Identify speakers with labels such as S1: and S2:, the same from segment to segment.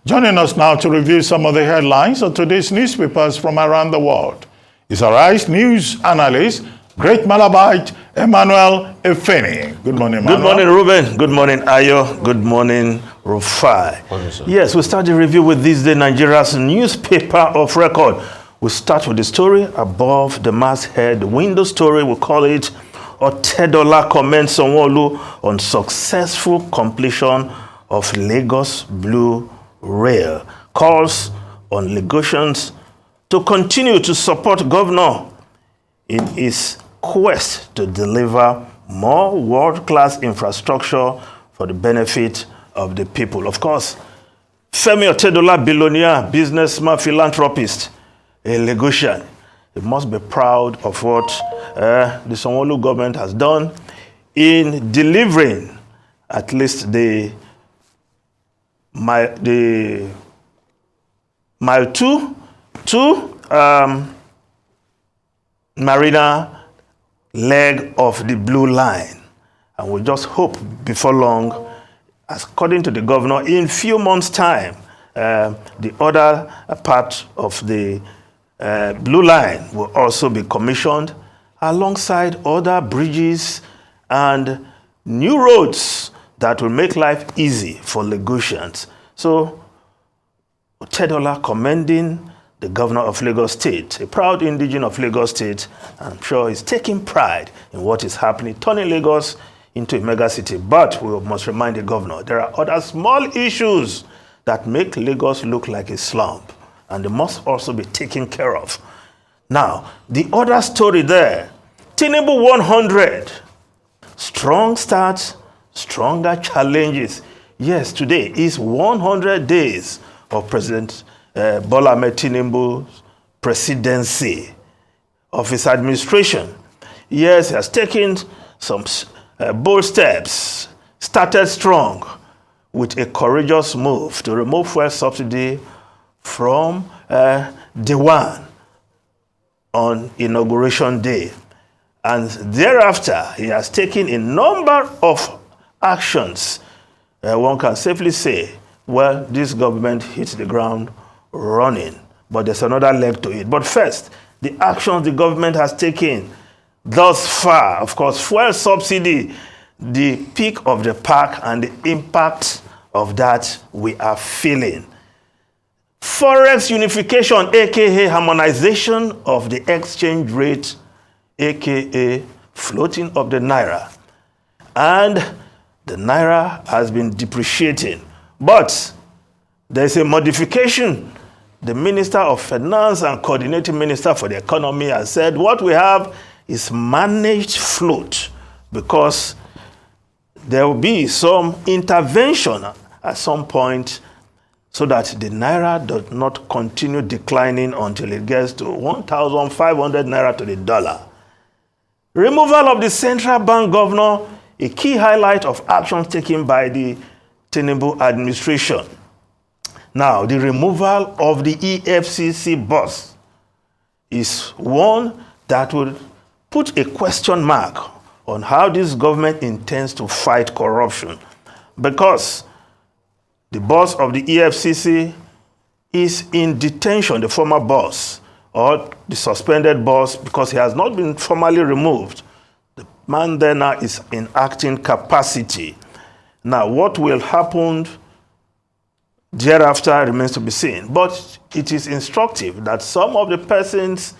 S1: Joining us now to review some of the headlines of today's newspapers from around the world is Arise News analyst, Great Malabite, Emmanuel Efeni. Good morning, Emmanuel.
S2: Good morning, Ruben. Good morning, Ayo. Good morning, Rufai. Yes, we start the review with this day Nigeria's newspaper of record. We start with the story above the masthead window story. We call it Otedola comments Sanwo-Olu on successful completion of Lagos Blue Rail. Calls on Lagosians to continue to support governor in his quest to deliver more world-class infrastructure for the benefit of the people. Of course, Femi Otedola, billionaire, businessman, philanthropist, a Lagosian, he must be proud of what the Sanwo-Olu government has done in delivering at least the mile 2 to Marina leg of the blue line. And we just hope before long, according to the governor, in few months' time, the other part of the blue line will also be commissioned alongside other bridges and new roads that will make life easy for Lagosians. So, Otedola commending the governor of Lagos State, a proud indigene of Lagos State. I'm sure he's taking pride in what is happening, turning Lagos into a mega city. But we must remind the governor, there are other small issues that make Lagos look like a slump, and they must also be taken care of. Now, the other story there, Tinubu 100, strong start, stronger challenges. Yes, today is 100 days of President Bola Ahmed Tinubu's presidency of his administration. Yes, he has taken some bold steps, started strong with a courageous move to remove fuel subsidy from day one on Inauguration Day. And thereafter, he has taken a number of actions. One can safely say, well, this government hits the ground running, but there's another leg to it. But first, the actions the government has taken thus far, of course, fuel subsidy, the peak of the pack and the impact of that we are feeling. Forex unification, aka harmonization of the exchange rate, aka floating of the naira. And the naira has been depreciating. But there's a modification. The Minister of Finance and Coordinating Minister for the Economy has said what we have is managed float, because there will be some intervention at some point so that the naira does not continue declining until it gets to 1,500 naira to the dollar. Removal of the central bank governor, a key highlight of actions taken by the Tinubu administration. Now, the removal of the EFCC boss is one that will put a question mark on how this government intends to fight corruption, because the boss of the EFCC is in detention, the former boss, or the suspended boss, because he has not been formally removed. The man there now is in acting capacity. Now, what will happen thereafter remains to be seen. But it is instructive that some of the persons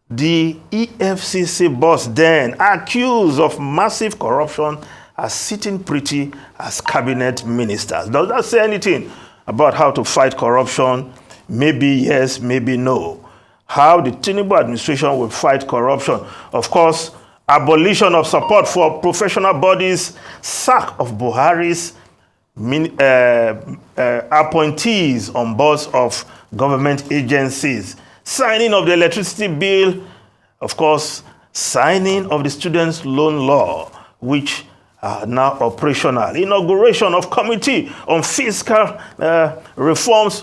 S2: the EFCC boss then accused of massive corruption are sitting pretty as cabinet ministers. Does that say anything about how to fight corruption? Maybe yes, maybe no. How the Tinubu administration will fight corruption? Of course, abolition of support for professional bodies, sack of Buhari's appointees on boards of government agencies, signing of the electricity bill, of course, signing of the students' loan law, which are now operational, inauguration of committee on fiscal reforms,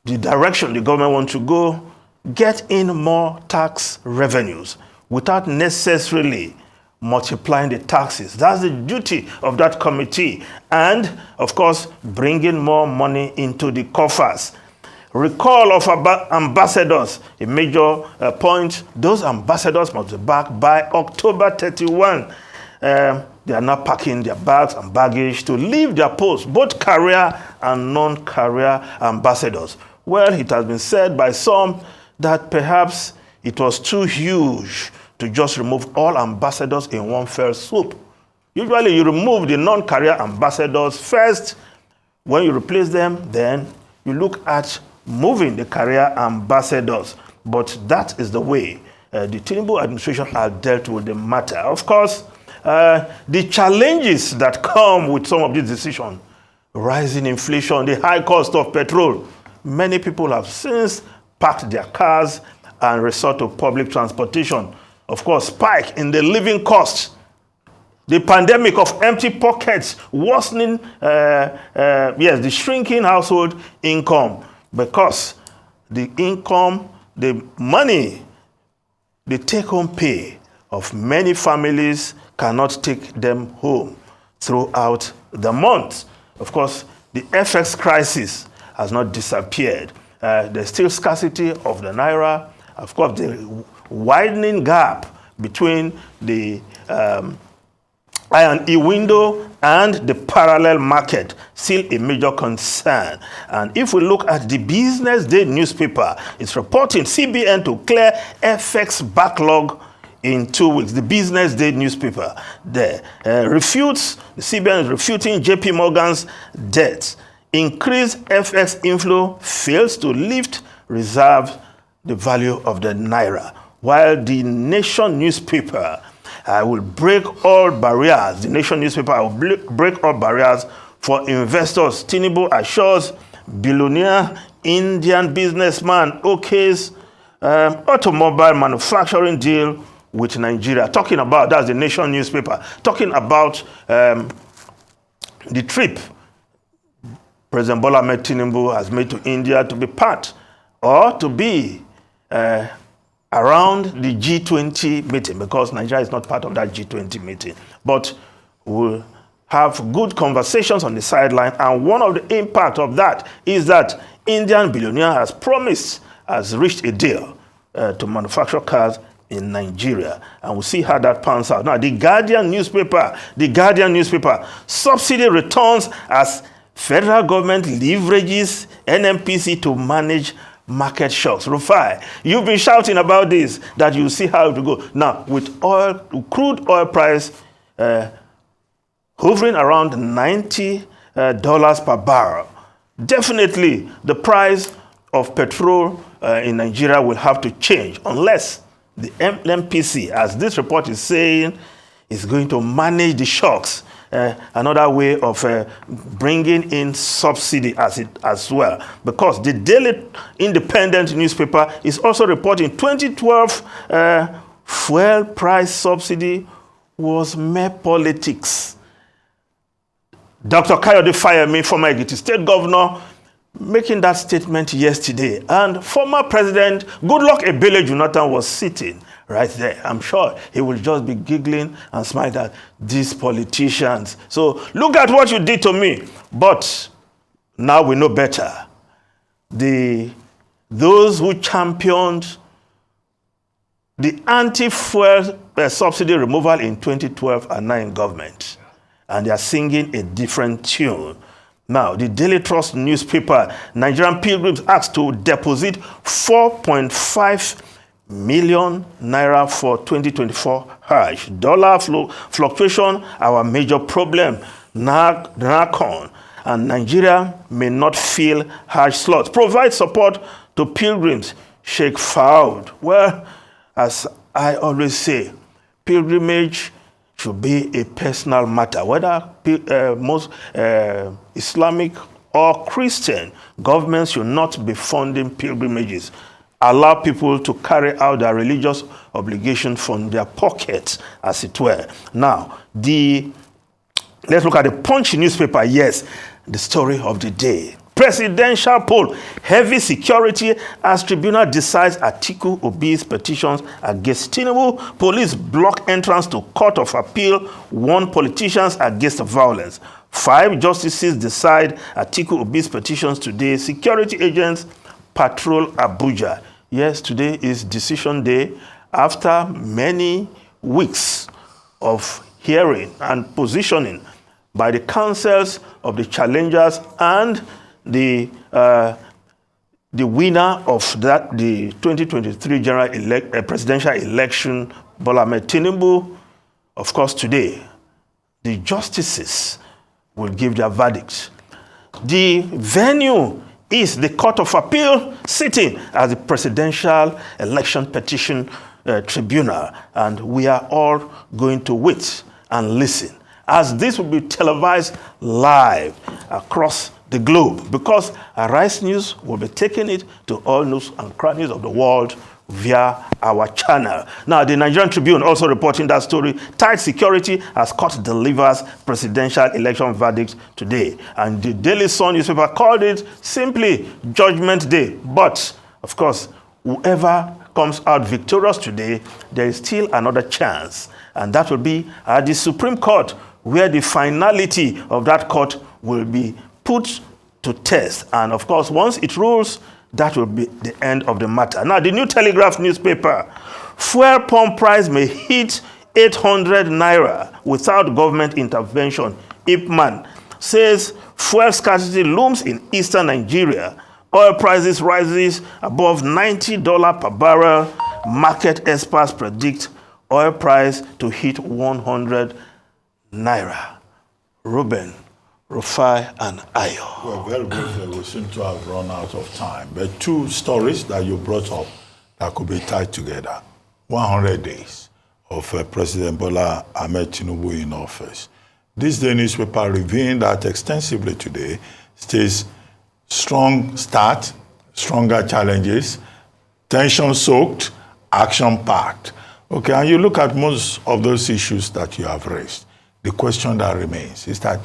S2: the direction the government wants to go, get in more tax revenues without necessarily multiplying the taxes. That's the duty of that committee. And, of course, bringing more money into the coffers. Recall of ambassadors, a major point. Those ambassadors must be back by October 31. They are now packing their bags and baggage to leave their posts, both career and non-career ambassadors. Well, it has been said by some that perhaps it was too huge to just remove all ambassadors in one fell swoop. Usually you remove the non-career ambassadors first. When you replace them, then you look at moving the career ambassadors. But that is the way the Tinubu administration has dealt with the matter. Of course, the challenges that come with some of these decisions, rising inflation, the high cost of petrol, many people have since packed their cars and resort to public transportation. Of course, spike in the living costs, the pandemic of empty pockets, worsening, the shrinking household income, because the income, the money, the take-home pay of many families cannot take them home throughout the month. Of course, the FX crisis has not disappeared. There's still scarcity of the naira. Of course, the widening gap between the I&E window and the parallel market, still a major concern. And if we look at the Business Day newspaper, it's reporting CBN to clear FX backlog in 2 weeks. The Business Day newspaper there refutes, the CBN is refuting JP Morgan's debt. Increased FX inflow fails to lift reserve the value of the naira. While the Nation newspaper will break all barriers. The Nation newspaper will break all barriers for investors. Tinubu assures billionaire Indian businessman OK's automobile manufacturing deal with Nigeria. Talking about, that's the Nation newspaper, talking about the trip President Bola Ahmed Tinubu has made to India to be part or to be around the G20 meeting, because Nigeria is not part of that G20 meeting. But we'll have good conversations on the sideline, and one of the impact of that is that Indian billionaire has reached a deal to manufacture cars in Nigeria, and we'll see how that pans out. Now, the Guardian newspaper, subsidy returns as federal government leverages NMPC to manage market shocks. Rufai, you've been shouting about this, that you see how it will go. Now, with crude oil price hovering around $90 per barrel, definitely the price of petrol in Nigeria will have to change, unless the NMPC, as this report is saying, is going to manage the shocks. Another way of bringing in subsidy as well. Because the Daily Independent newspaper is also reporting 2012 fuel price subsidy was mere politics. Dr. Kayode Fayemi, former Ekiti State Governor, making that statement yesterday. And former President Goodluck Ebele Jonathan was sitting right there. I'm sure he will just be giggling and smiling at these politicians. So look at what you did to me. But now we know better. Those who championed the anti-fuel subsidy removal in 2012 are now in government. And they are singing a different tune. Now, the Daily Trust newspaper, Nigerian pilgrims asked to deposit 4.5 million naira for 2024 Hajj. Dollar fluctuation, our major problem. NACON and Nigeria may not fill Hajj slots. Provide support to pilgrims. Sheikh Fahd. Well, as I always say, pilgrimage should be a personal matter, whether most Islamic or Christian. Governments should not be funding pilgrimages. Allow people to carry out their religious obligation from their pockets, as it were. Now, let's look at the Punch newspaper. Yes, the story of the day. presidential poll. Heavy security as tribunal decides Atiku Obi's petitions against Tinubu. Police block entrance to Court of Appeal. Warn politicians against violence. 5 justices decide Atiku Obi's petitions today. Security agents patrol Abuja. Yes, today is decision day after many weeks of hearing and positioning by the councils of the challengers and the winner of the 2023 presidential election, Bola Ahmed Tinubu. Of course, today, the justices will give their verdict. The venue is the Court of Appeal, sitting as the Presidential Election Petition Tribunal, and we are all going to wait and listen, as this will be televised live across the globe, because Arise News will be taking it to all nooks and crannies of the world via our channel. Now, the Nigerian Tribune also reporting that story. Tight security as court delivers presidential election verdict today. And the Daily Sun newspaper called it simply Judgment Day. But, of course, whoever comes out victorious today, there is still another chance. And that will be at the Supreme Court, where the finality of that court will be put to test. And of course, once it rules, that will be the end of the matter. Now, the New Telegraph newspaper, fuel pump price may hit 800 naira without government intervention. Ipman says fuel scarcity looms in eastern Nigeria. Oil prices rises above $90 per barrel. Market experts predict oil price to hit 100 naira. Ruben, Rufai, and Ayo.
S1: Well, very briefly, we seem to have run out of time. But 2 stories that you brought up that could be tied together. 100 days of President Bola Ahmed Tinubu in office. This day newspaper reviewing that extensively today states strong start, stronger challenges, tension-soaked, action-packed. Okay, and you look at most of those issues that you have raised. The question that remains is that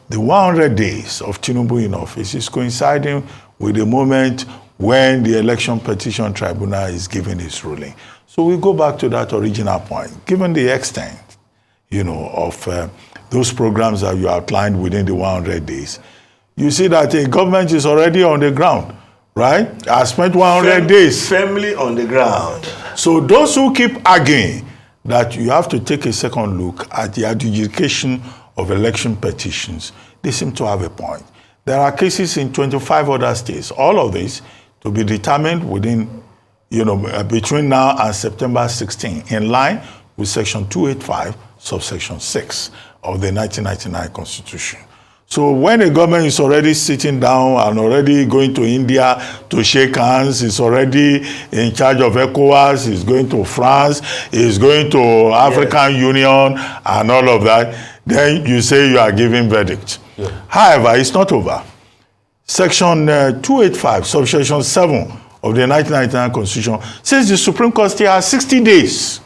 S1: the 100 days of Tinubu in office is coinciding with the moment when the Election Petition Tribunal is giving its ruling. So we go back to that original point. Given the extent, of those programs that you outlined within the 100 days, you see that the government is already on the ground, right? I spent 100 days.
S2: Firmly on the ground.
S1: So those who keep arguing that you have to take a second look at the adjudication of election petitions, they seem to have a point. There are cases in 25 other states, all of this to be determined within, between now and September 16, in line with Section 285, subsection 6 of the 1999 Constitution. So when the government is already sitting down and already going to India to shake hands, is already in charge of ECOWAS, is going to France, is going to African Union and all of that, then you say you are giving verdict. Yeah. However, it's not over. Section 285, subsection 7 of the 1999 Constitution says the Supreme Court still has 60 days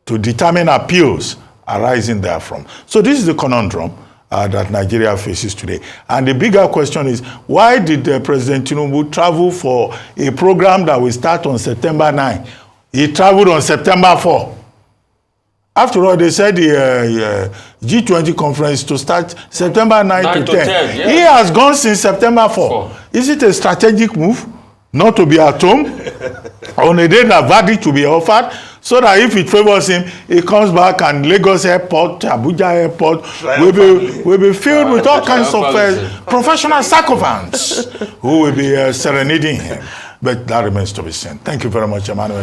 S1: to determine appeals arising therefrom. So this is the conundrum that Nigeria faces today. And the bigger question is, why did President Tinubu travel for a program that will start on September 9? He traveled on September 4. After all, they said the G20 conference to start September 9 to 10. Yeah. He has gone since September 4. Is it a strategic move not to be at home on a day that verdict to be offered, so that if it favors him, he comes back and Lagos Airport, Abuja Airport will be filled with all kinds of professional sycophants who will be serenading him. But that remains to be seen. Thank you very much, Emmanuel.